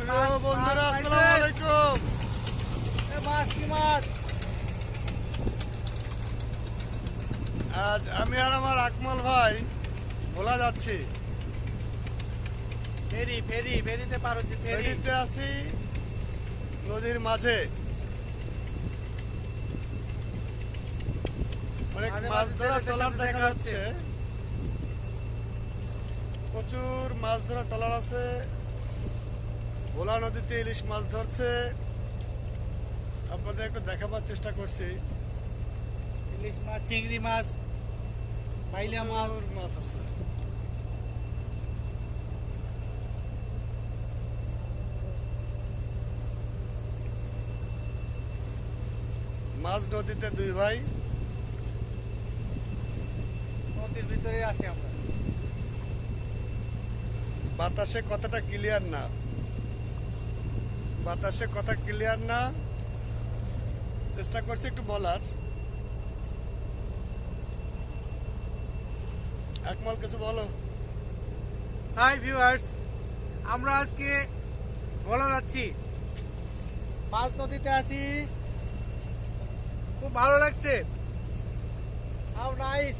প্রিয় বন্ধুরা আসসালামু আলাইকুম। মাছ কি মাছ? আজ আমি আর আমার আকমল ভাই ভোলা যাচ্ছি। ফেরিতে পার হচ্ছে ফেরিতে আছি নদীর মাঝে। অনেক মাঝে মাছ মাঝে ধরা ছেলেদের ট্রলার সাথে দেখা দেখা যাচ্ছে, প্রচুর মাছ ধরা ট্রলার আছে। ভোলা নদীতে ইলিশ মাছ ধরছে, আপনাদের একটু দেখাবার চেষ্টা করছি। ইলিশ মাছ, চিংড়ি মাছ, বাইলা মাছ। প্রচুর মাছ আছে। মাছ নদীতে দুই ভাই, নদীর ভিতরে আছি আমরা। বাতাসে কথাটা ক্লিয়ার না, বাতাসে কথা ক্লিয়ার না, চেষ্টা করছি একটু বলার। আকমল কিছু বলো। হাই ভিউয়ার্স, আমরা আজকে ভোলা যাচ্ছি, মাছ নদীতে আছি। খুব ভালো লাগছে। How nice,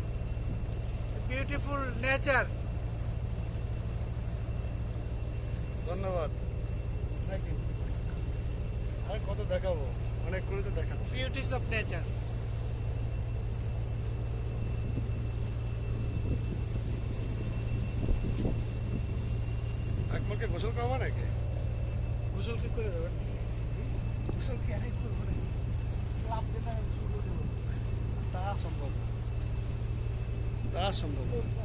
beautiful nature. ধন্যবাদ। আর কত দেখাবো, অনেক করে তো দেখাচ্ছি। Beauties of nature. আকমলকে গোসল করবো নাকি? গোসল কি করে দেবেন? গোসল কি আরেক করবো নাকি? লাভ দিতে শুরু দেবো। তা সম্ভব না, তা সম্ভব না।